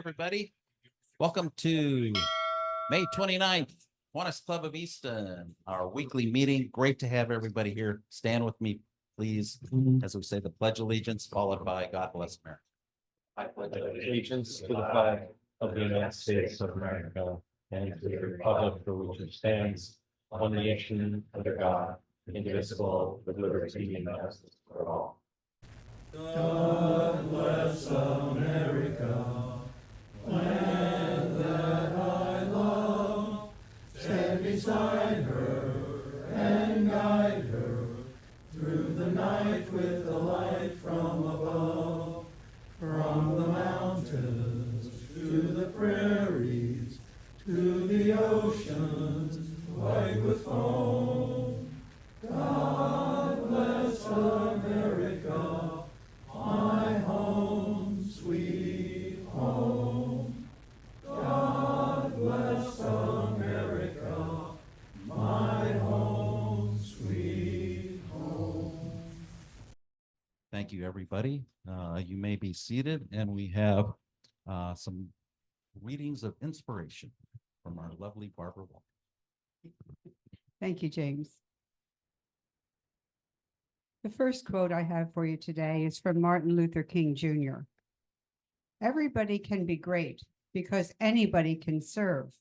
everybody. Welcome to May 29th, Kiwanis Club of Easton, our weekly meeting. Great to have everybody here. Stand with me, please, as we say the Pledge of Allegiance, followed by God Bless America. I pledge allegiance to the flag of the United States of America and to the republic for which it stands, one nation under God, indivisible, with liberty and justice for all. God bless America, land that I love. Stand beside her and guide her through the night with the light from above. From the mountains to the prairies, to the oceans white with foam. God bless America, my home, sweet home. God bless America, my home, sweet home. Thank you, everybody. You may be seated, and we have some readings of inspiration from our lovely Barbara Walker. Thank you, James. The first quote I have for you today is from Martin Luther King Jr. Everybody can be great because anybody can serve.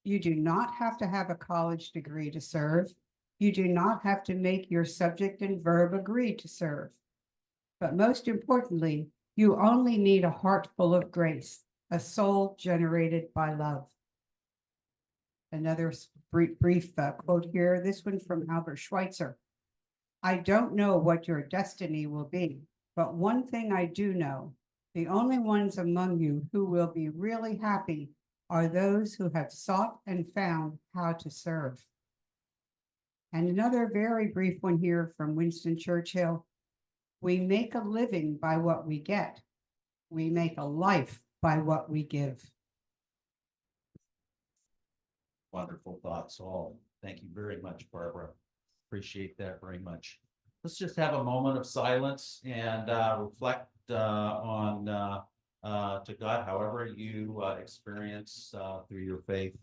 You do not have to have a college degree to serve. You do not have to make your subject and verb agree to serve. But most importantly, you only need a heart full of grace, a soul generated by love. Another brief quote here, this one from Albert Schweitzer. I don't know what your destiny will be, but one thing I do know, the only ones among you who will be really happy are those who have sought and found how to serve. And another very brief one here from Winston Churchill. We make a living by what we get. We make a life by what we give. Wonderful thoughts all. Thank you very much, Barbara. Appreciate that very much. Let's just have a moment of silence and reflect on to God, however you experience through your faith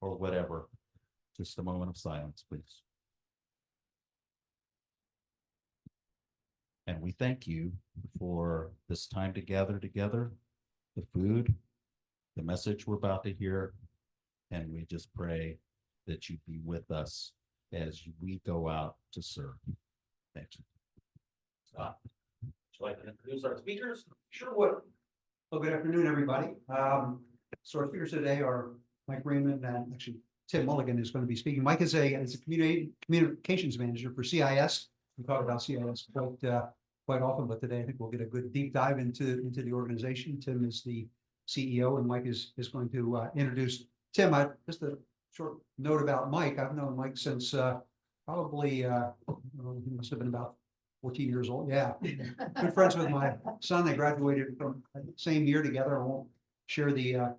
or whatever. Just a moment of silence, please. And we thank you for this time to gather together, the food, the message we're about to hear, and we just pray that you be with us as we go out to serve. Thank you. Scott, would you like to introduce our speakers? Sure would. Well, good afternoon, everybody. So our speakers today are Mike Raymond and actually Tim Mulligan is going to be speaking. Mike is a communications manager for CIS. We talk about CIS quite often, but today I think we'll get a good deep dive into the organization. Tim is the CEO, and Mike is going to introduce Tim. Just a short note about Mike. I've known Mike since probably he must have been about 14 years old. Yeah, good friends with my son. They graduated from the same year together. I won't share the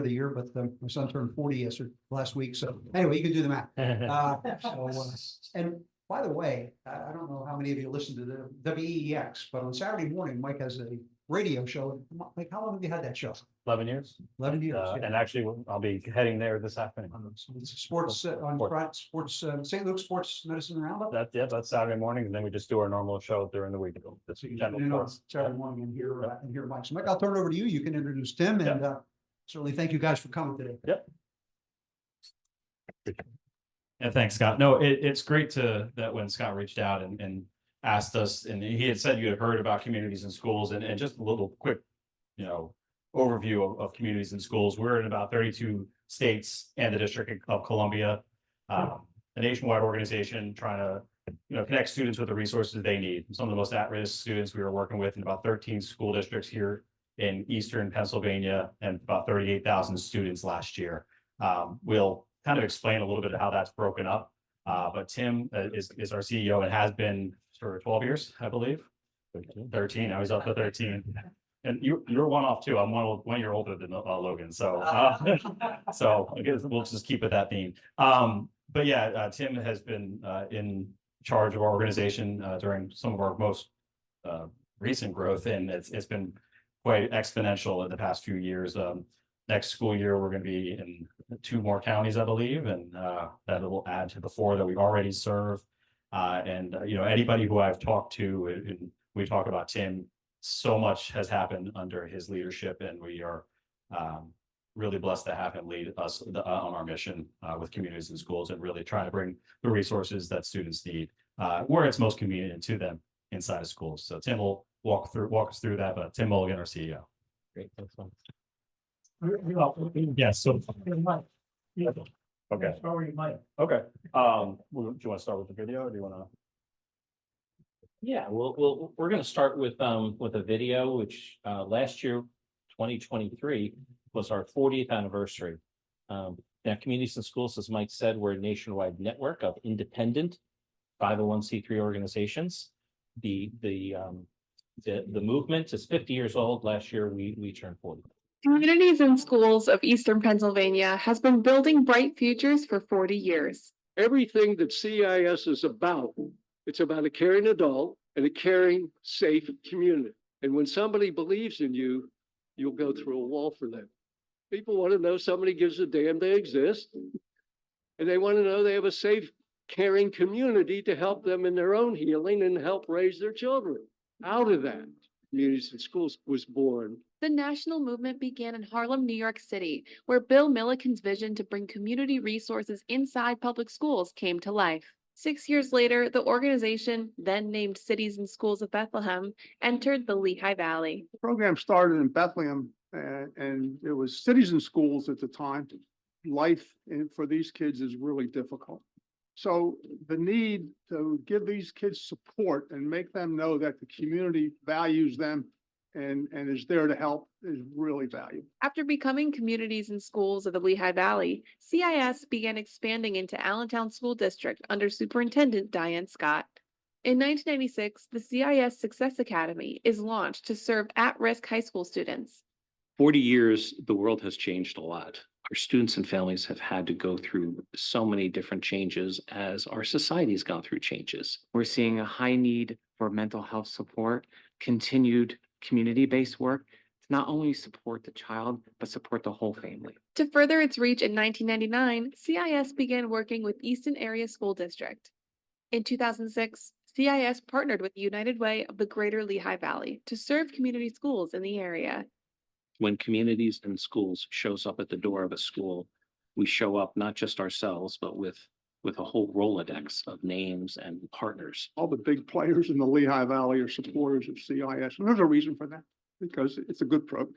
year, but my son turned 40 last week. So anyway, you can do the math. And by the way, I don't know how many of you listen to the WEEX, but on Saturday morning, Mike has a radio show. Mike, how long have you had that show? 11 years. 11 years. Yeah. And actually, I'll be heading there this afternoon. It's sports St. Luke's Sports Medicine Roundup. That's Saturday morning, and then we just do our normal show during the week. This Saturday morning and here, Mike. So Mike, I'll turn it over to you. You can introduce Tim, and certainly thank you guys for coming today. Yep. And thanks, Scott. No, it's great that when Scott reached out and asked us, and he had said you had heard about communities and schools, and just a little quick, overview of communities and schools. We're in about 32 states and the District of Columbia, a nationwide organization trying to connect students with the resources they need. Some of the most at-risk students we were working with in about 13 school districts here in Eastern Pennsylvania, and about 38,000 students last year. We'll kind of explain a little bit of how that's broken up. But Tim is our CEO and has been for 12 years, I believe. 13. Now he's up to 13. And you're one off too. I'm 1 year older than Logan. So so I guess we'll just keep with that theme. But yeah, Tim has been in charge of our organization during some of our most recent growth, and it's been quite exponential in the past few years. Next school year, we're going to be in 2 more counties, I believe, and that will add to the 4 that we already serve. You know, anybody who I've talked to, and we talk about Tim, so much has happened under his leadership, and we are really blessed to have him lead us on our mission with communities and schools, and really try to bring the resources that students need where it's most convenient to them inside of schools. So Tim will walk us through that, but Tim Mulligan, our CEO. Great, thanks, Mike. Yes, so. Okay. Okay. Do you want to start with the video, or do you want to? Yeah, we're going to start with a video, which last year, 2023, was our 40th anniversary. Now, Communities in Schools, as Mike said, we're a nationwide network of independent 501c3 organizations. The movement is 50 years old. Last year, we turned 40. Communities in Schools of Eastern Pennsylvania has been building bright futures for 40 years. Everything that CIS is about, it's about a caring adult and a caring, safe community. And when somebody believes in you, you'll go through a wall for them. People want to know somebody gives a damn they exist. And they want to know they have a safe, caring community to help them in their own healing and help raise their children. Out of that, Communities in Schools was born. The national movement began in Harlem, New York City, where Bill Milliken's vision to bring community resources inside public schools came to life. 6 years later, the organization, then named Cities and Schools of Bethlehem, entered the Lehigh Valley. The program started in Bethlehem, and it was Cities and Schools at the time. Life for these kids is really difficult. So the need to give these kids support and make them know that the community values them and is there to help is really valuable. After becoming Communities in Schools of the Lehigh Valley, CIS began expanding into Allentown School District under Superintendent Diane Scott. In 1996, the CIS Success Academy is launched to serve at-risk high school students. 40 years, the world has changed a lot. Our students and families have had to go through so many different changes as our society's gone through changes. We're seeing a high need for mental health support, continued community-based work to not only support the child, but support the whole family. To further its reach in 1999, CIS began working with Easton Area School District. In 2006, CIS partnered with United Way of the Greater Lehigh Valley to serve community schools in the area. When Communities in Schools shows up at the door of a school, we show up not just ourselves, but with a whole Rolodex of names and partners. All the big players in the Lehigh Valley are supporters of CIS, and there's a reason for that, because it's a good program.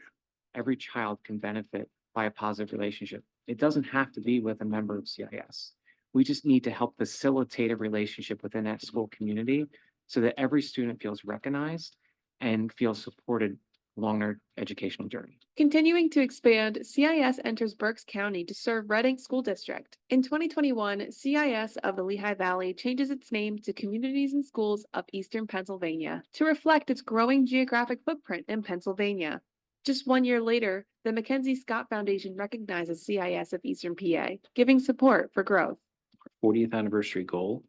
Every child can benefit by a positive relationship. It doesn't have to be with a member of CIS. We just need to help facilitate a relationship within that school community so that every student feels recognized and feels supported along their educational journey. Continuing to expand, CIS enters Berks County to serve Reading School District. In 2021, CIS of the Lehigh Valley changes its name to Communities in Schools of Eastern Pennsylvania to reflect its growing geographic footprint in Pennsylvania. Just 1 year later, the Mackenzie Scott Foundation recognizes CIS of Eastern PA, giving support for growth. Our 40th anniversary goal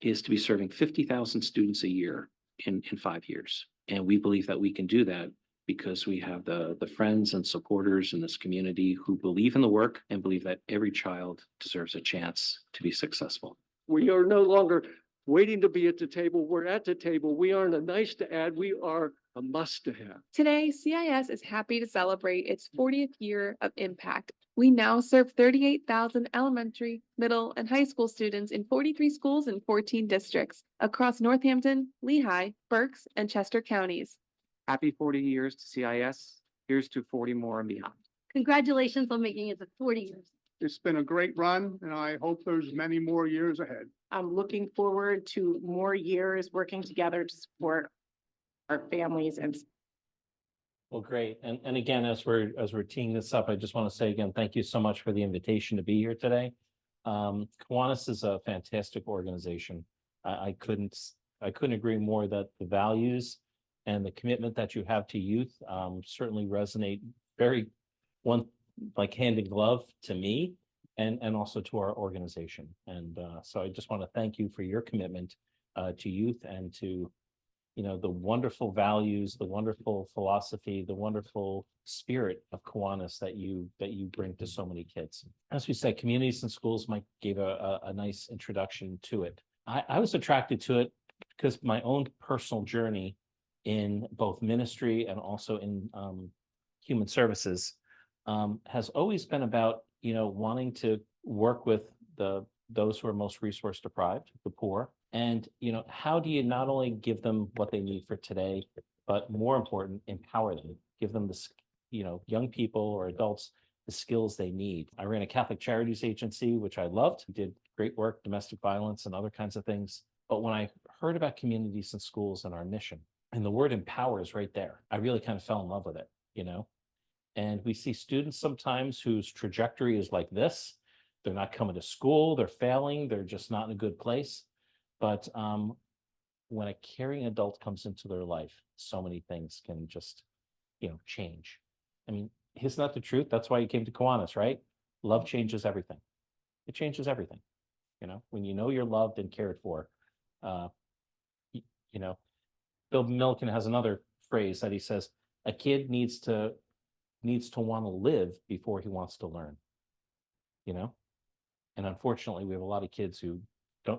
is to be serving 50,000 students a year in 5 years. And we believe that we can do that because we have the friends and supporters in this community who believe in the work and believe that every child deserves a chance to be successful. We are no longer waiting to be at the table. We're at the table. We aren't a nice to add. We are a must to have. Today, CIS is happy to celebrate its 40th year of impact. We now serve 38,000 elementary, middle, and high school students in 43 schools in 14 districts across Northampton, Lehigh, Berks, and Chester counties. Happy 40 years to CIS. Here's to 40 more and beyond. Congratulations on making it to 40 years. It's been a great run, and I hope there's many more years ahead. I'm looking forward to more years working together to support our families and. Well, great. And again, as we're teeing this up, I just want to say again, thank you so much for the invitation to be here today. Kiwanis is a fantastic organization. I couldn't agree more that the values and the commitment that you have to youth certainly resonate very like hand in glove to me and also to our organization. And so I just want to thank you for your commitment to youth and to the wonderful values, the wonderful philosophy, the wonderful spirit of Kiwanis that you bring to so many kids. As we said, communities and schools, Mike gave a nice introduction to it. I was attracted to it because my own personal journey in both ministry and also in human services has always been about, wanting to work with those who are most resource deprived, the poor. And, how do you not only give them what they need for today, but more important, empower them, give them the, young people or adults, the skills they need. I ran a Catholic Charities Agency, which I loved, did great work, domestic violence and other kinds of things. But when I heard about communities and schools and our mission, and the word empower is right there, I really kind of fell in love with it, And we see students sometimes whose trajectory is like this. They're not coming to school, they're failing, they're just not in a good place. But when a caring adult comes into their life, so many things can just, change. I mean, isn't that the truth? That's why you came to Kiwanis, right? Love changes everything. It changes everything. When you're loved and cared for, Bill Milliken has another phrase that he says, a kid needs to want to live before he wants to learn, And unfortunately, we have a lot of kids who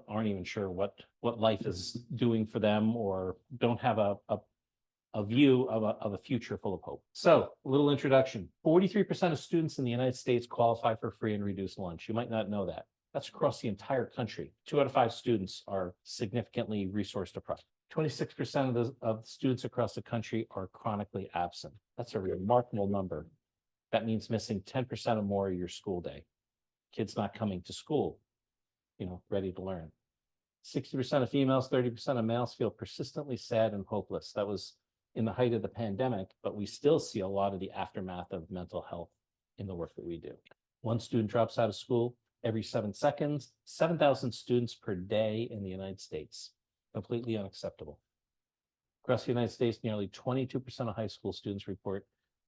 aren't even sure what life is doing for them, or don't have a view of a future full of hope. So, a little introduction. 43% of students in the United States qualify for free and reduced lunch. You might not know that. That's across the entire country. 2 out of 5 students are significantly resource deprived. 26% of students across the country are chronically absent. That's a remarkable number. That means missing 10% or more of your school day. Kids not coming to school, ready to learn. 60% of females, 30% of males feel persistently sad and hopeless. That was in the height of the pandemic, but we still see a lot of the aftermath of mental health in the work that we do. 1 student drops out of school every 7 seconds, 7,000 students per day in the United States. Completely unacceptable. Across the United States, nearly 22% of high school students report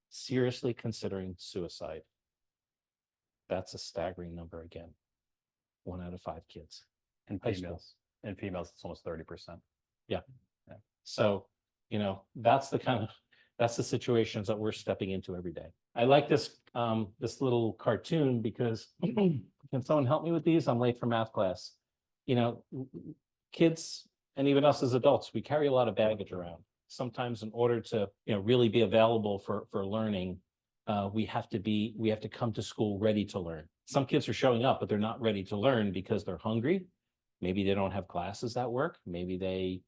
seriously considering suicide. That's a staggering number again. 1 out of 5 kids. And High school. females, it's almost 30%. Yeah. So, that's the situations that we're stepping into every day. I like this little cartoon because can someone help me with these? I'm late for math class. Kids and even us as adults, we carry a lot of baggage around. Sometimes in order to, really be available for learning, we have to come to school ready to learn. Some kids are showing up, but they're not ready to learn because they're hungry. Maybe they don't have classes at work. Maybe they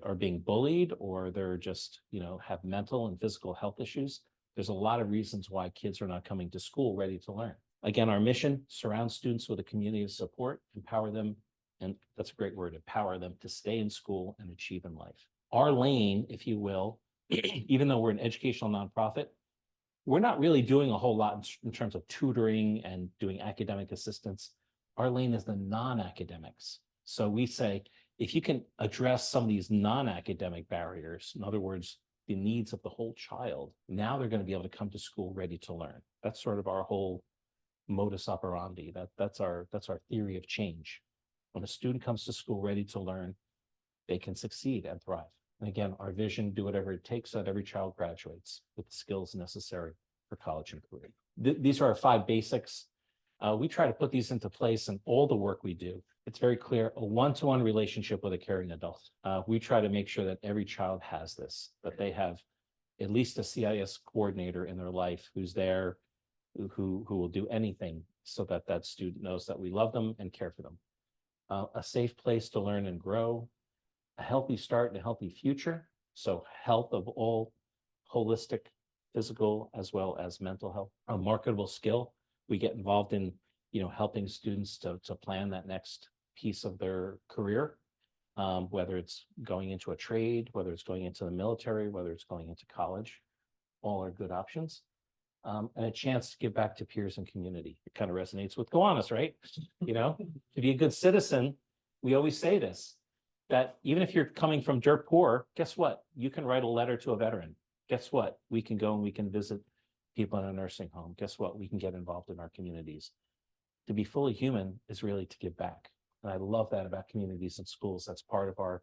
are being bullied, or they're just, have mental and physical health issues. There's a lot of reasons why kids are not coming to school ready to learn. Again, our mission: surround students with a community of support, empower them, and that's a great word, empower them to stay in school and achieve in life. Our lane, if you will, even though we're an educational nonprofit, we're not really doing a whole lot in terms of tutoring and doing academic assistance. Our lane is the non-academics. So we say, if you can address some of these non-academic barriers, in other words, the needs of the whole child, now they're going to be able to come to school ready to learn. That's sort of our whole modus operandi. That's our theory of change. When a student comes to school ready to learn, they can succeed and thrive. And again, our vision: do whatever it takes so that every child graduates with the skills necessary for college and career. These are our 5 basics. We try to put these into place in all the work we do. It's very clear: a one-to-one relationship with a caring adult. We try to make sure that every child has this, that they have at least a CIS coordinator in their life who's there, who will do anything so that that student knows that we love them and care for them. A safe place to learn and grow, a healthy start and a healthy future. So health of all, holistic, physical, as well as mental health. A marketable skill. We get involved in, helping students to plan that next piece of their career, whether it's going into a trade, whether it's going into the military, whether it's going into college. All are good options. And a chance to give back to peers and community. It kind of resonates with Kiwanis, right? To be a good citizen, we always say this, that even if you're coming from dirt poor, guess what? You can write a letter to a veteran. Guess what? We can go and we can visit people in a nursing home. Guess what? We can get involved in our communities. To be fully human is really to give back. And I love that about communities and schools. That's part of our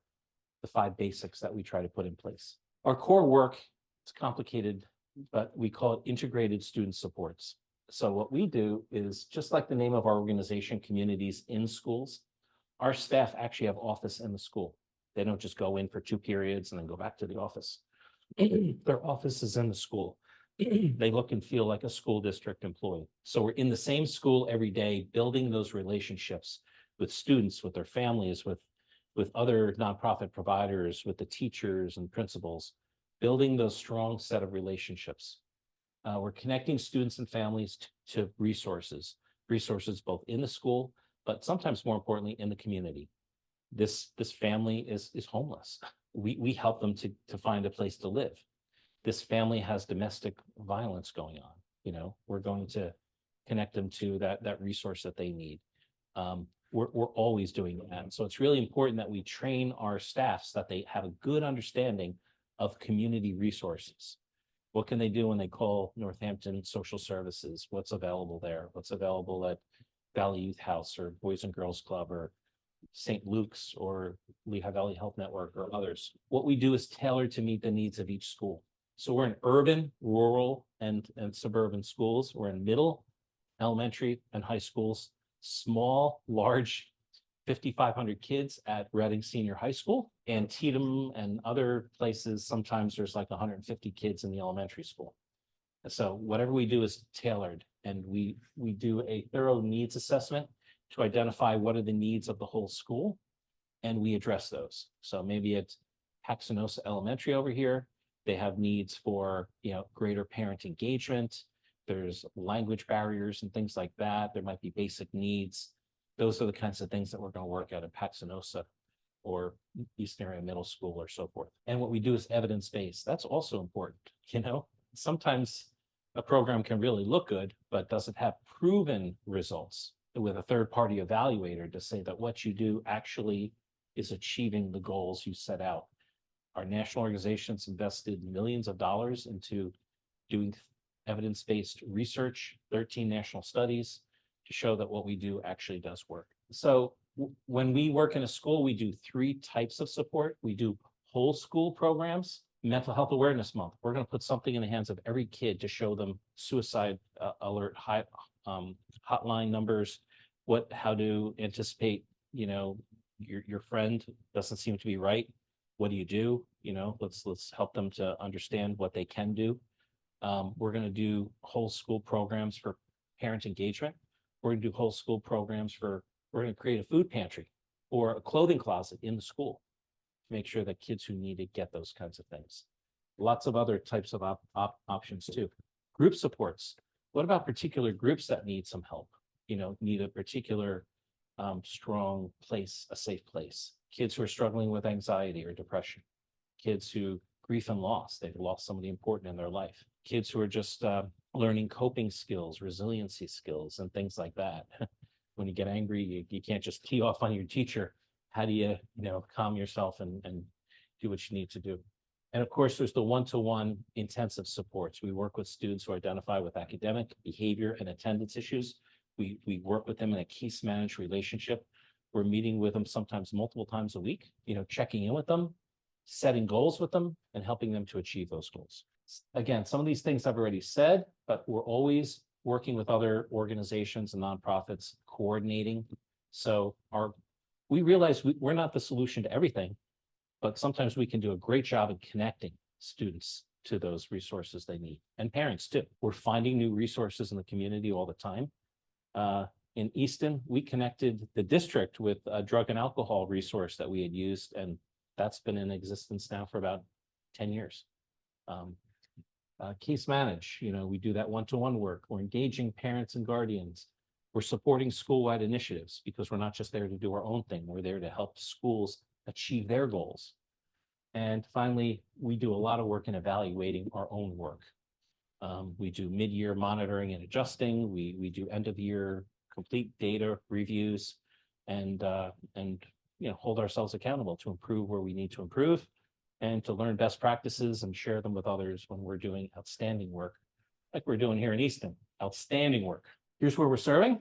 the 5 basics that we try to put in place. Our core work, it's complicated, but we call it integrated student supports. So what we do is, just like the name of our organization, Communities in Schools, our staff actually have office in the school. They don't just go in for 2 periods and then go back to the office. Their office is in the school. They look and feel like a school district employee. So we're in the same school every day, building those relationships with students, with their families, with other nonprofit providers, with the teachers and principals, building those strong set of relationships. We're connecting students and families to resources both in the school, but sometimes more importantly, in the community. This family is homeless. We help them to find a place to live. This family has domestic violence going on. You know, we're going to connect them to that resource that they need. We're always doing that. So it's really important that we train our staffs that they have a good understanding of community resources. What can they do when they call Northampton Social Services? What's available there? What's available at Valley Youth House or Boys and Girls Club or St. Luke's or Lehigh Valley Health Network or others? What we do is tailored to meet the needs of each school. So we're in urban, rural, and suburban schools. We're in middle, elementary, and high schools, small, large, 5,500 kids at Reading Senior High School, and Antietam and other places. Sometimes there's like 150 kids in the elementary school. So whatever we do is tailored, and we do a thorough needs assessment to identify what are the needs of the whole school, and we address those. So maybe it's Paxenosa Elementary over here. They have needs for, greater parent engagement. There's language barriers and things like that. There might be basic needs. Those are the kinds of things that we're going to work at Paxenosa or Eastern Area Middle School or so forth. And what we do is evidence-based. That's also important. Sometimes a program can really look good, but doesn't have proven results with a third-party evaluator to say that what you do actually is achieving the goals you set out. Our national organizations invested millions of dollars into doing evidence-based research, 13 national studies to show that what we do actually does work. So when we work in a school, we do 3 types of support. We do whole school programs. Mental Health Awareness Month, we're going to put something in the hands of every kid to show them suicide alert hotline numbers, how to anticipate, your friend doesn't seem to be right. What do you do? Let's help them to understand what they can do. We're going to do whole school programs for parent engagement. We're going to do whole school programs we're going to create a food pantry or a clothing closet in the school to make sure that kids who need it get those kinds of things. Lots of other types of options too. Group supports. What about particular groups that need some help? Need a particular strong place, a safe place. Kids who are struggling with anxiety or depression. Kids who grief and loss, they've lost somebody important in their life. Kids who are just learning coping skills, resiliency skills, and things like that. When you get angry, you can't just tee off on your teacher. How do you, calm yourself and do what you need to do? And of course, there's the one-to-one intensive supports. We work with students who identify with academic, behavior, and attendance issues. We work with them in a case managed relationship. We're meeting with them sometimes multiple times a week, checking in with them, setting goals with them, and helping them to achieve those goals. Again, some of these things I've already said, but we're always working with other organizations and nonprofits, coordinating. So we realize we're not the solution to everything, but sometimes we can do a great job of connecting students to those resources they need, and parents too. We're finding new resources in the community all the time. In Easton, we connected the district with a drug and alcohol resource that we had used, and that's been in existence now for about 10 years. Case manage, we do that one-to-one work. We're engaging parents and guardians. We're supporting school-wide initiatives because we're not just there to do our own thing. We're there to help schools achieve their goals. And finally, we do a lot of work in evaluating our own work. We do mid-year monitoring and adjusting. We do end-of-year complete data reviews and hold ourselves accountable to improve where we need to improve and to learn best practices and share them with others when we're doing outstanding work like we're doing here in Easton. Outstanding work. Here's where we're serving.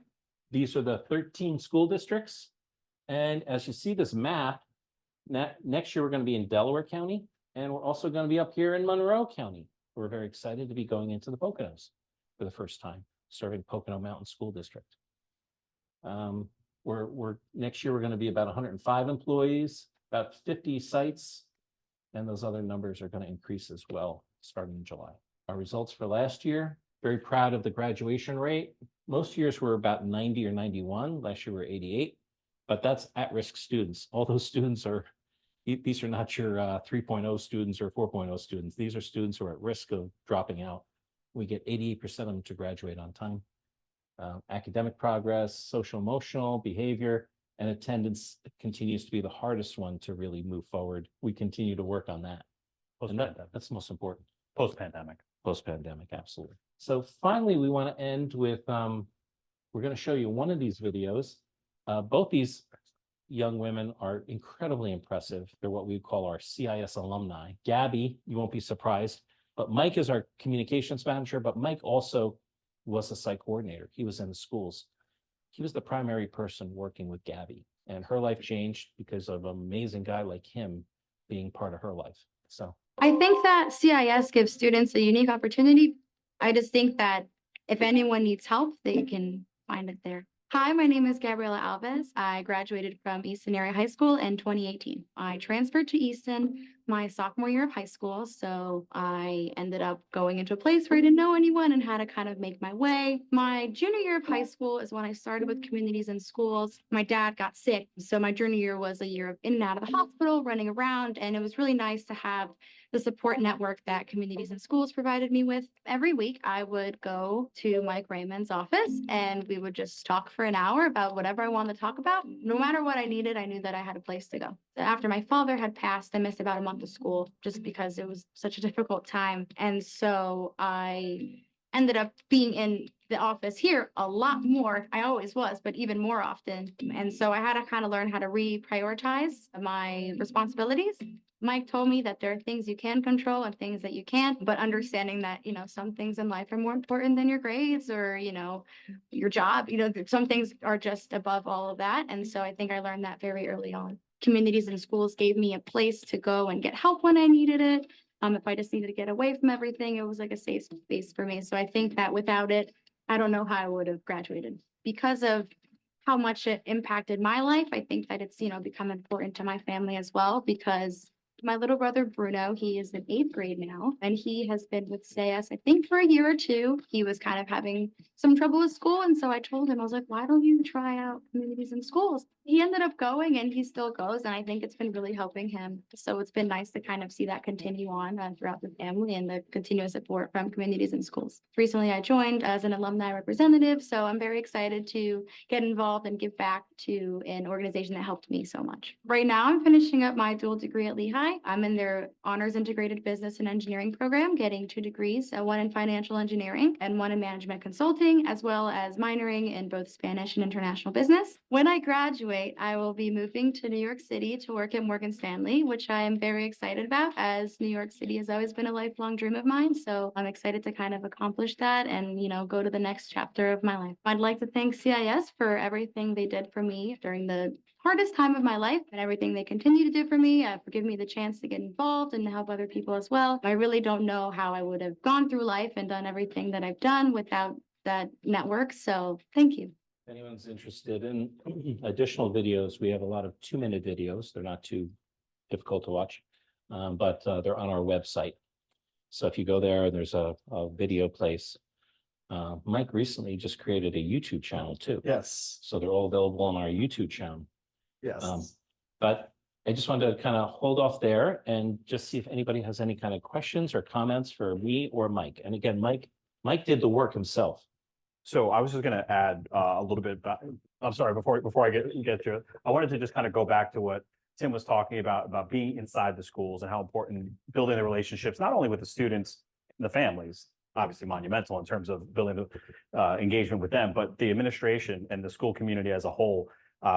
These are the 13 school districts. And as you see this map, Next year, we're going to be in Delaware County, and we're also going to be up here in Monroe County. We're very excited to be going into the Poconos for the first time, serving Pocono Mountain School District. Next year, we're going to be about 105 employees, about 50 sites, and those other numbers are going to increase as well, starting in July. Our results for last year, very proud of the graduation rate. Most years were about 90 or 91. Last year we were 88, but that's at-risk students. All those students are, these are not your 3.0 students or 4.0 students. These are students who are at risk of dropping out. We get 88% of them to graduate on time. Academic progress, social emotional behavior, and attendance continues to be the hardest one to really move forward. We continue to work on that. And that's the most important. Post-pandemic. Post-pandemic, absolutely. So finally, we want to end with, we're going to show you one of these videos. Both these young women are incredibly impressive. They're what we call our CIS alumni. Gabby, you won't be surprised, but Mike is our communications manager, but Mike also was a site coordinator. He was in the schools. He was the primary person working with Gabby, and her life changed because of an amazing guy like him being part of her life. So I think that CIS gives students a unique opportunity. I just think that if anyone needs help, they can find it there. Hi, my name is Gabriela Alves. I graduated from Easton Area High School in 2018. I transferred to Easton my sophomore year of high school, so I ended up going into a place where I didn't know anyone and had to kind of make my way. My junior year of high school is when I started with communities and schools. My dad got sick, so my junior year was a year of in and out of the hospital, running around, and it was really nice to have the support network that communities and schools provided me with. Every week, I would go to Mike Raymond's office and we would just talk for an hour about whatever I wanted to talk about. No matter what I needed, I knew that I had a place to go. After my father had passed, I missed about a month of school just because it was such a difficult time. And so I ended up being in the office here a lot more. I always was, but even more often. And so I had to kind of learn how to reprioritize my responsibilities. Mike told me that there are things you can control and things that you can't, but understanding that, some things in life are more important than your grades or, your job, some things are just above all of that. And so I think I learned that very early on. Communities and schools gave me a place to go and get help when I needed it. If I just needed to get away from everything, it was like a safe space for me. So I think that without it, I don't know how I would have graduated. Because of how much it impacted my life, I think that it's, become important to my family as well, because my little brother, Bruno, he is in 8th grade now, and he has been with CIS, I think, for a year or two. He was kind of having some trouble with school. And so I told him, I was like, why don't you try out communities and schools? He ended up going and he still goes. And I think it's been really helping him. So it's been nice to kind of see that continue on throughout the family and the continuous support from communities and schools. Recently, I joined as an alumni representative. So I'm very excited to get involved and give back to an organization that helped me so much. Right now, I'm finishing up my dual degree at Lehigh. I'm in their Honors Integrated Business and Engineering program, getting 2 degrees, one in financial engineering and one in management consulting, as well as minoring in both Spanish and international business. When I graduate, I will be moving to New York City to work at Morgan Stanley, which I am very excited about, as New York City has always been a lifelong dream of mine. So I'm excited to kind of accomplish that and, go to the next chapter of my life. I'd like to thank CIS for everything they did for me during the hardest time of my life and everything they continue to do for me, for giving me the chance to get involved and to help other people as well. I really don't know how I would have gone through life and done everything that I've done without that network. So thank you. if anyone's interested in additional videos, we have a lot of 2-minute videos. They're not too difficult to watch, but they're on our website. So if you go there, there's a video place. Mike recently just created a YouTube channel too. Yes. So they're all available on our YouTube channel. Yes. But I just wanted to kind of hold off there and just see if anybody has any kind of questions or comments for me or Mike. And again, Mike did the work himself. So I was just going to add a little bit about, I'm sorry, before I get to it, I wanted to just kind of go back to what Tim was talking about being inside the schools and how important building the relationships, not only with the students and the families, obviously monumental in terms of building the engagement with them, but the administration and the school community as a whole.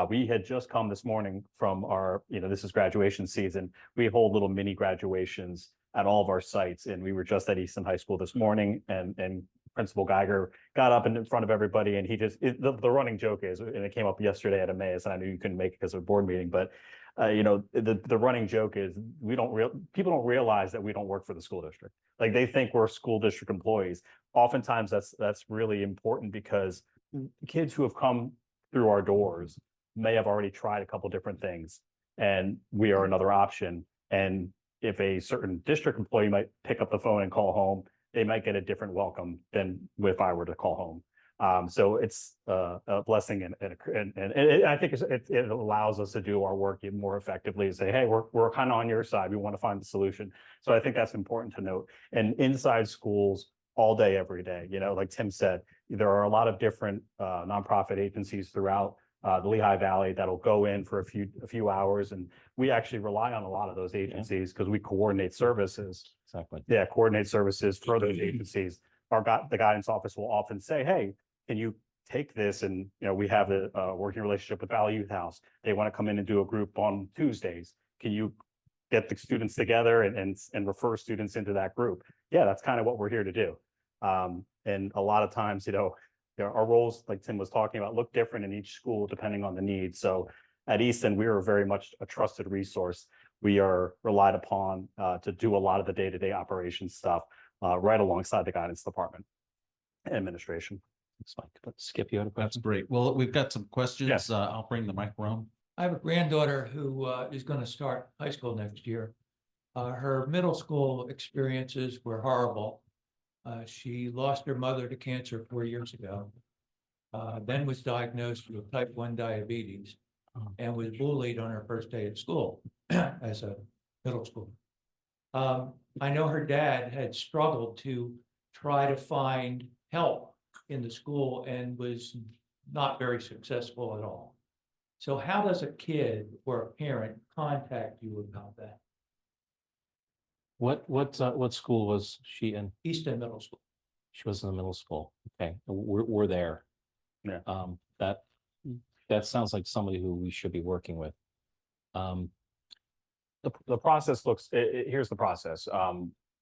We had just come this morning from our, this is graduation season. We hold little mini graduations at all of our sites, and we were just at Easton High School this morning and Principal Geiger got up in front of everybody and he just, the running joke is, and it came up yesterday at Emmaus, and I knew you couldn't make it because of a board meeting, but the running joke is people don't realize that we don't work for the school district. Like they think we're school district employees. Oftentimes that's really important because kids who have come through our doors may have already tried a couple different things and we are another option. And if a certain district employee might pick up the phone and call home, they might get a different welcome than if I were to call home. So it's a blessing and I think it allows us to do our work even more effectively and say, hey, we're kind of on your side. We want to find the solution. So I think that's important to note. And inside schools all day, every day, like Tim said, there are a lot of different nonprofit agencies throughout the Lehigh Valley that'll go in for a few hours. And we actually rely on a lot of those agencies because we coordinate services. Exactly. Yeah, coordinate services for those agencies. The guidance office will often say, hey, can you take this? And, we have a working relationship with Valley Youth House. They want to come in and do a group on Tuesdays. Can you get the students together and refer students into that group? Yeah, that's kind of what we're here to do. And a lot of times, our roles, like Tim was talking about, look different in each school depending on the needs. So at Easton, we are very much a trusted resource. We are relied upon to do a lot of the day-to-day operations stuff right alongside the guidance department and administration. Thanks, Mike. But Skip, you had a That's question? great. Well, we've got some questions. Yes. I'll bring the microphone. I have a granddaughter who is going to start high school next year. Her middle school experiences were horrible. She lost her mother to cancer 4 years ago, then was diagnosed with type 1 diabetes and was bullied on her first day at school as a middle schooler. I know her dad had struggled to try to find help in the school and was not very successful at all. So how does a kid or a parent contact you about that? What school was she in? Easton Middle School. She was in the middle school. Okay, we're there. Yeah. That sounds like somebody who we should be working with. The process looks, here's the process.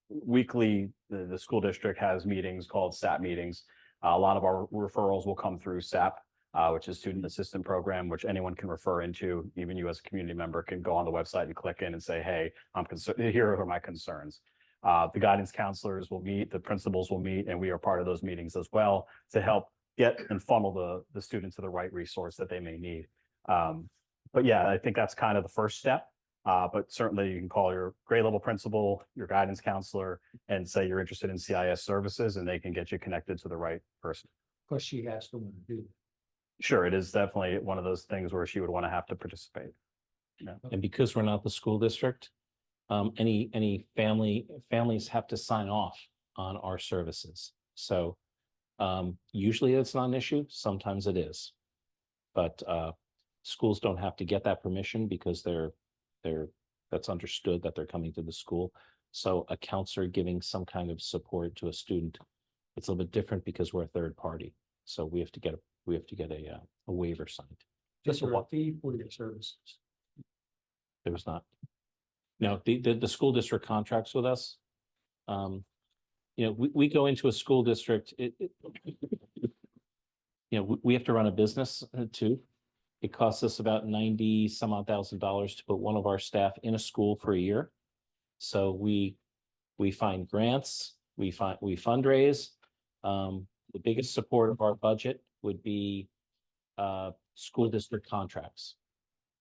Weekly, the school district has meetings called SAP meetings. A lot of our referrals will come through SAP, which is Student Assistant Program, which anyone can refer into. Even you as a community member can go on the website and click in and say, hey, I'm concerned. Here are my concerns. The guidance counselors will meet, the principals will meet, and we are part of those meetings as well to help get and funnel the students to the right resource that they may need. But yeah, I think that's kind of the first step. But certainly you can call your grade level principal, your guidance counselor, and say you're interested in CIS services, and they can get you connected to the right person. Because she has to want to do that. Sure, it is definitely one of those things where she would want to have to participate. Yeah. And because we're not the school district, any families have to sign off on our services. So usually it's not an issue. Sometimes it is, but schools don't have to get that permission because that's understood that they're coming to the school. So a counselor giving some kind of support to a student, it's a little bit different because we're a third party. So we have to get a waiver signed. Just a fee for your services. There was not. No, the school district contracts with us. We go into a school district, we have to run a business too. It costs us about $90-some odd thousand to put one of our staff in a school for a year. So we find grants, we fundraise. The biggest support of our budget would be school district contracts.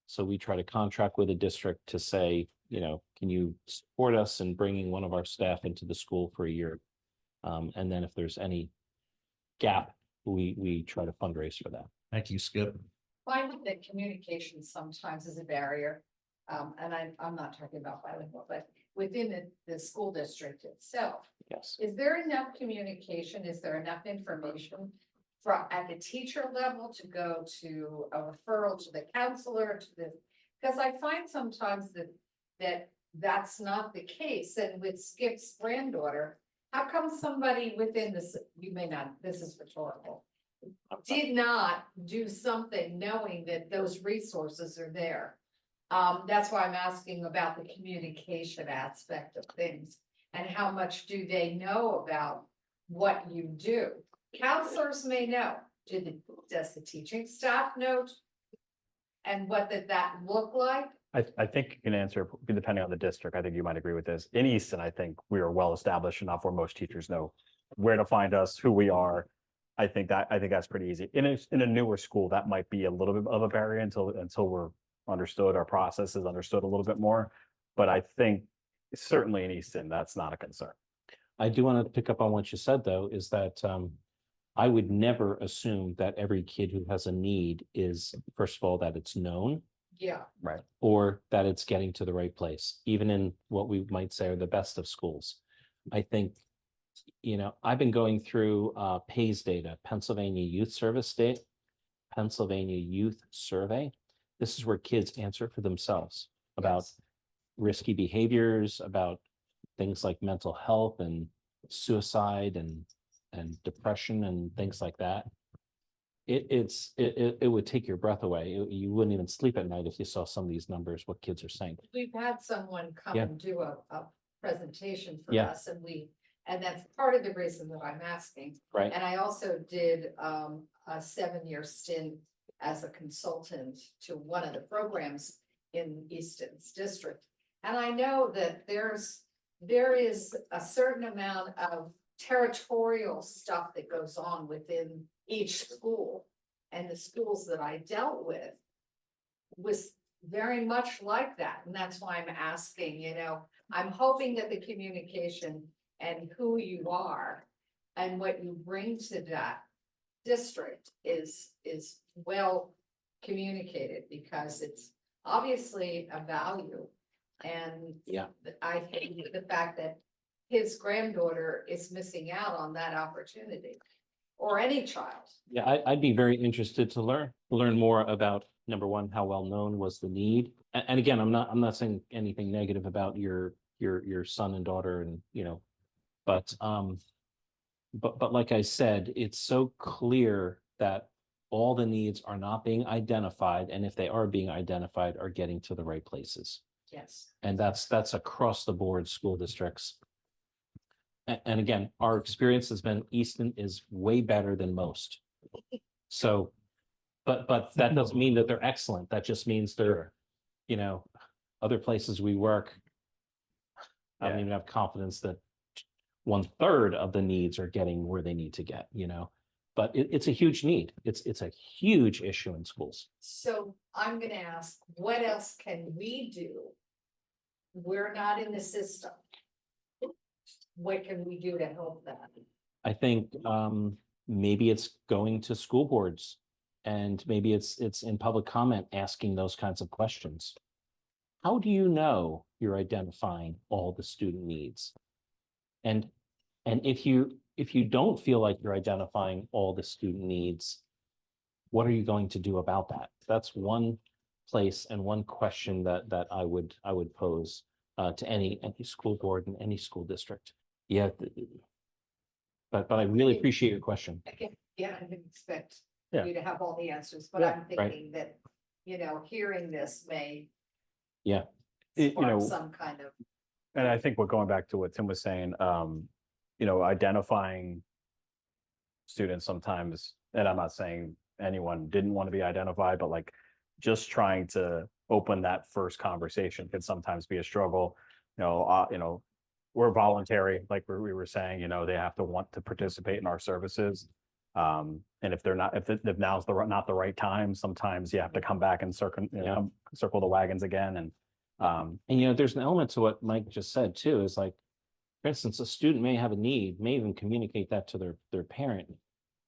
So we try to contract with a district to say, can you support us in bringing one of our staff into the school for a year? And then if there's any gap, we try to fundraise for that. Thank you, Skip. Find that communication sometimes is a barrier. And I'm not talking about bilingual, but within the school district itself. Yes. Is there enough communication? Is there enough information at the teacher level to go to a referral to the counselor because I find sometimes that's not the case. And with Skip's granddaughter, how come somebody within this, this is rhetorical, did not do something knowing that those resources are there? That's why I'm asking about the communication aspect of things and how much do they know about what you do. Counselors may know, does the teaching staff know? And what did that look like? I think you can answer, depending on the district. I think you might agree with this. In Easton, I think we are well established enough where most teachers know where to find us, who we are. I think that's pretty easy. In a newer school, that might be a little bit of a barrier until we're understood, our process is understood a little bit more. But I think certainly in Easton, that's not a concern. I do want to pick up on what you said, though, is that I would never assume that every kid who has a need is, first of all, that it's known, Yeah, Right. or that it's getting to the right place, even in what we might say are the best of schools. I think, I've been going through PAYS data, Pennsylvania Youth Service State, Pennsylvania Youth Survey. This is where kids answer for themselves about Yes. risky behaviors, about things like mental health and suicide and depression and things like that. It would take your breath away. You wouldn't even sleep at night if you saw some of these numbers, what kids are saying. We've had someone come Yeah. and do a presentation for Yeah. us, and that's part of the reason that I'm asking. Right. And I also did a 7-year stint as a consultant to one of the programs in Easton's district. And I know that there is a certain amount of territorial stuff that goes on within each school. And the schools that I dealt with was very much like that. And that's why I'm asking, I'm hoping that the communication and who you are and what you bring to that district is well communicated, because it's obviously a value. And Yeah. I think the fact that his granddaughter is missing out on that opportunity, or any child. Yeah, I'd be very interested to learn more about, number one, how well known was the need. And again, I'm not saying anything negative about your son and daughter, and but like I said, it's so clear that all the needs are not being identified, and if they are being identified, are getting to the right places. Yes. And that's across the board school districts. And again, our experience has been Easton is way better than most. So, but that doesn't mean that they're excellent. That just means they're, other places we work, I don't even have confidence that 1/3 of the needs are getting where they need to get, but it's a huge need. It's a huge issue in schools. So I'm gonna ask, what else can we do? We're not in the system. What can we do to help that? I think maybe it's going to school boards, and maybe it's in public comment asking those kinds of questions. How do you know you're identifying all the student needs? And if you don't feel like you're identifying all the student needs, what are you going to do about that? That's one place and one question that I would pose to any school board in any school district. Yeah, but I really appreciate your question. Again, yeah, I didn't expect Yeah. you to have all the answers, but Yeah, I'm thinking that, hearing this may Yeah. spark some kind of. And I think going back to what Tim was saying, identifying students sometimes, and I'm not saying anyone didn't want to be identified, but like just trying to open that first conversation can sometimes be a struggle. We're voluntary, like we were saying, they have to want to participate in our services. And if they're not, if now's not the right time, sometimes you have to come back and circle the wagons again. And there's an element to what Mike just said too, is like, for instance, a student may have a need, may even communicate that to their parent,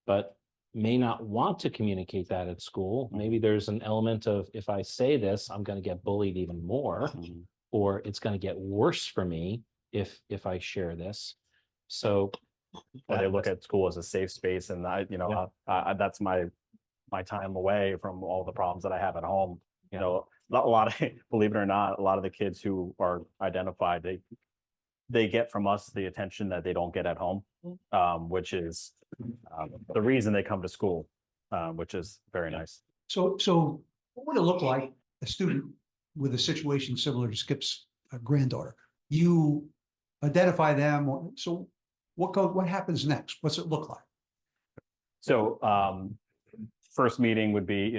but may not want to communicate that at school. Maybe there's an element of, if I say this, I'm going to get bullied even more, or it's going to get worse for me if I share this. So they look at school as a safe space, and that's my time away from all the problems that I have at home. A lot of, believe it or not, a lot of the kids who are identified, they get from us the attention that they don't get at home, which is the reason they come to school, which is very nice. So what would it look like, a student with a situation similar to Skip's granddaughter? You identify them, so what happens next? What's it look like? So, first meeting would be,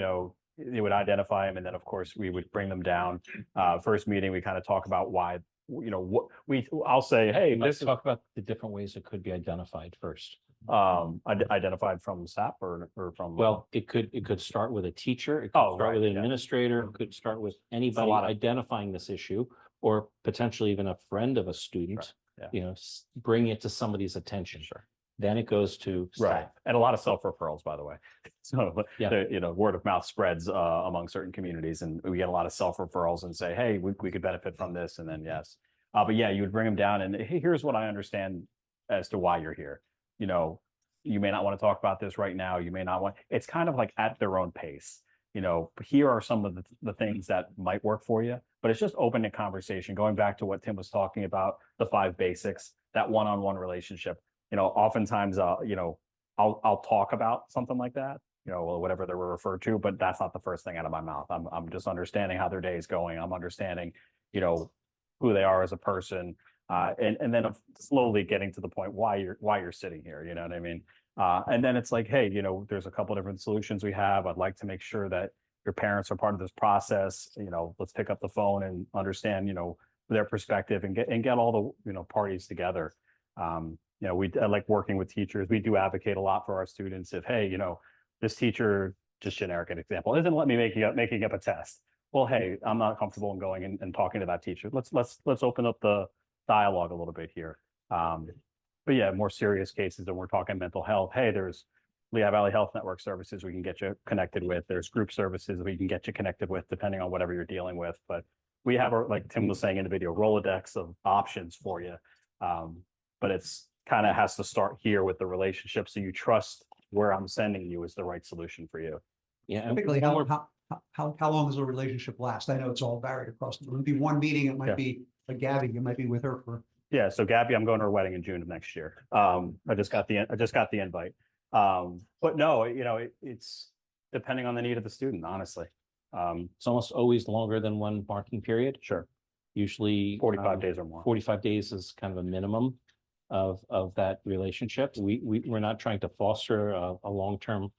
they would identify them, and then, of course, we would bring them down. First meeting, we kind of talk about why, I'll say, hey, Let's this is talk about the different ways it could be identified first. identified from SAP or from. Well, it could start with a teacher, it Oh, could start right, with an yeah. administrator, it could start with anybody lot of- identifying this issue, or potentially even a friend of a student. yeah. Bring it to somebody's attention. Sure. Then it goes to Right, staff. and a lot of self-referrals, by the way. So, Yeah. word of mouth spreads among certain communities, and we get a lot of self-referrals and say, hey, we could benefit from this, and then yes. But yeah, you would bring them down and, hey, here's what I understand as to why you're here. You may not want to talk about this right now. You may not want, it's kind of like at their own pace. Here are some of the things that might work for you, but it's just open a conversation, going back to what Tim was talking about, the 5 basics, that one-on-one relationship. Oftentimes, I'll talk about something like that, whatever they were referred to, but that's not the first thing out of my mouth. I'm just understanding how their day is going. I'm understanding, who they are as a person, and then slowly getting to the point why you're sitting here. You know what I mean? And then it's like, hey, there's a couple different solutions we have. I'd like to make sure that your parents are part of this process. Let's pick up the phone and understand, their perspective and get all the, parties together. I like working with teachers. We do advocate a lot for our students. If, hey, this teacher, just generic an example, isn't let me making up a test. Well, hey, I'm not comfortable in going and talking to that teacher. Let's open up the dialogue a little bit here. But yeah, more serious cases, and we're talking mental health. Hey, there's Lehigh Valley Health Network services we can get you connected with. There's group services we can get you connected with, depending on whatever you're dealing with. But we have, like Tim was saying in the video, Rolodex of options for you. But it's kind of has to start here with the relationship, so you trust where I'm sending you is the right solution for you. Yeah. And Typically, how long does a relationship last? I know it's all varied across the, it would be one meeting, it might Yeah. be like Gabby, you might be with her for. Yeah, so Gabby, I'm going to her wedding in June of next year. I just got the invite. But no, it's depending on the need of the student, honestly. It's almost always longer than one marking period. Sure. Usually 45 days or more. 45 days is kind of a minimum of that relationship. We're not trying to foster a long-term,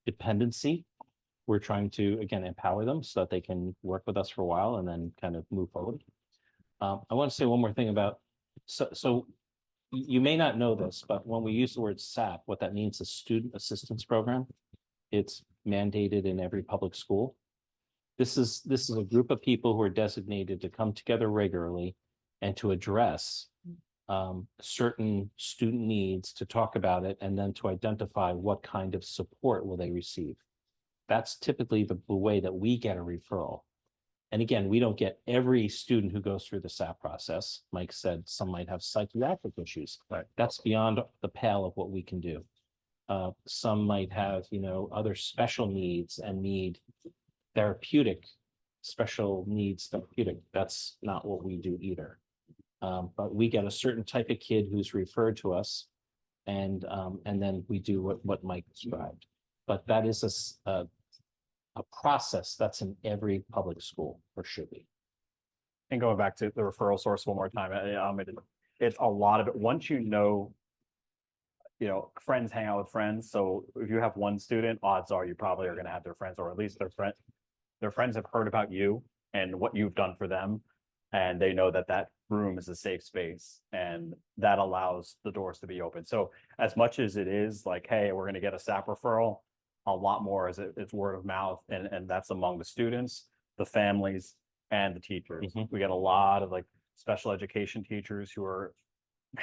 dependency. We're trying to, again, empower them so that they can work with us for a while and then kind of move forward. I want to say one more thing about, so you may not know this, but when we use the word SAP, what that means is Student Assistance Program. It's mandated in every public school. This is a group of people who are designated to come together regularly and to address certain student needs, to talk about it, and then to identify what kind of support will they receive. That's typically the way that we get a referral. And again, we don't get every student who goes through the SAP process. Mike said some might have psychiatric issues. Right. That's beyond the pale of what we can do. Some might have, other special needs and need special needs therapeutic. That's not what we do either. But we get a certain type of kid who's referred to us, and then we do what Mike described. But that is a process that's in every public school, or should be. And going back to the referral source one more time, it's a lot of it. Once friends hang out with friends. So if you have one student, odds are you probably are going to have their friends, or at least their friends have heard about you and what you've done for them. And they know that room is a safe space, and that allows the doors to be open. So as much as it is like, hey, we're going to get a SAP referral, a lot more is it's word of mouth, and that's among the students, the families, and the teachers. Mm-hmm. We get a lot of like special education teachers who are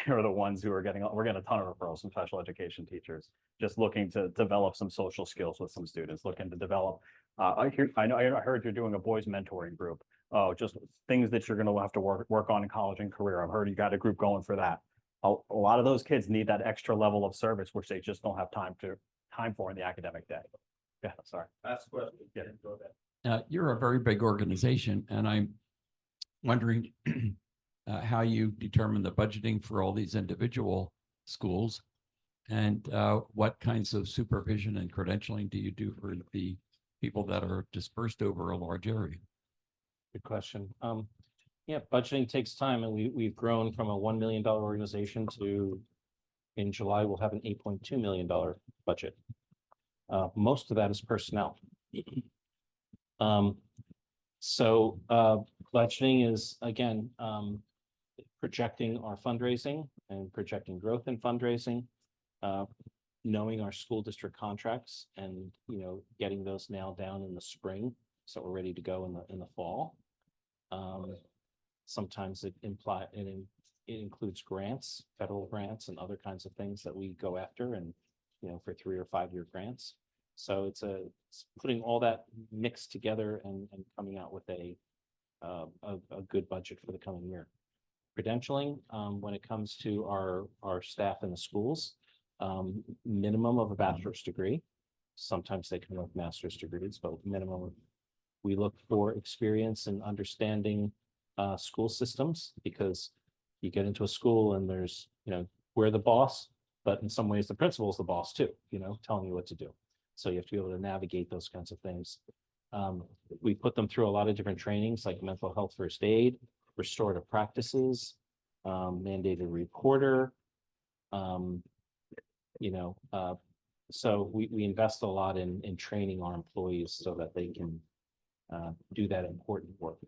the ones who are we're getting a ton of referrals from special education teachers, just looking to develop some social skills with some students, looking to develop. I heard you're doing a boys mentoring group. Oh, just things that you're going to have to work on in college and career. I've heard you got a group going for that. A lot of those kids need that extra level of service, which they just don't have time for in the academic day. Yeah, sorry. That's a question. Yeah, go ahead. You're a very big organization, and I'm wondering how you determine the budgeting for all these individual schools, and what kinds of supervision and credentialing do you do for the people that are dispersed over a large area? Good question. Yeah, budgeting takes time, and we've grown from a $1 million organization to, in July, we'll have an $8.2 million budget. Most of that is personnel. So budgeting is, again, projecting our fundraising and projecting growth in fundraising, knowing our school district contracts and, getting those nailed down in the spring, so we're ready to go in the fall. Sometimes it includes grants, federal grants and other kinds of things that we go after, and, for 3 or 5 year grants. So it's putting all that mixed together and coming out with a good budget for the coming year. Credentialing, when it comes to our staff in the schools, minimum of a bachelor's degree. Sometimes they come with master's degrees, but minimum. We look for experience in understanding school systems, because you get into a school and there's, we're the boss, but in some ways the principal's the boss too, telling you what to do. So you have to be able to navigate those kinds of things. We put them through a lot of different trainings, like mental health first aid, restorative practices, mandated reporter. So we invest a lot in training our employees so that they can do that important work.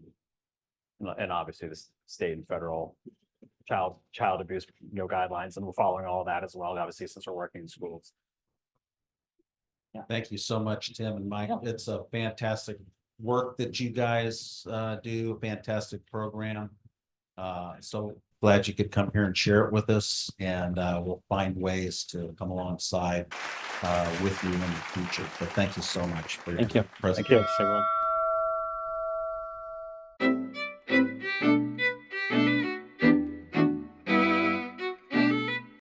And obviously the state and federal child abuse, guidelines, and we're following all of that as well, obviously, since we're working in schools. Thank you so much, Tim and Mike. It's a fantastic work that you guys do, fantastic program. So glad you could come here and share it with us, and we'll find ways to come alongside with you in the future. But thank you so much for your Thank you. presentation. Thank you, everyone.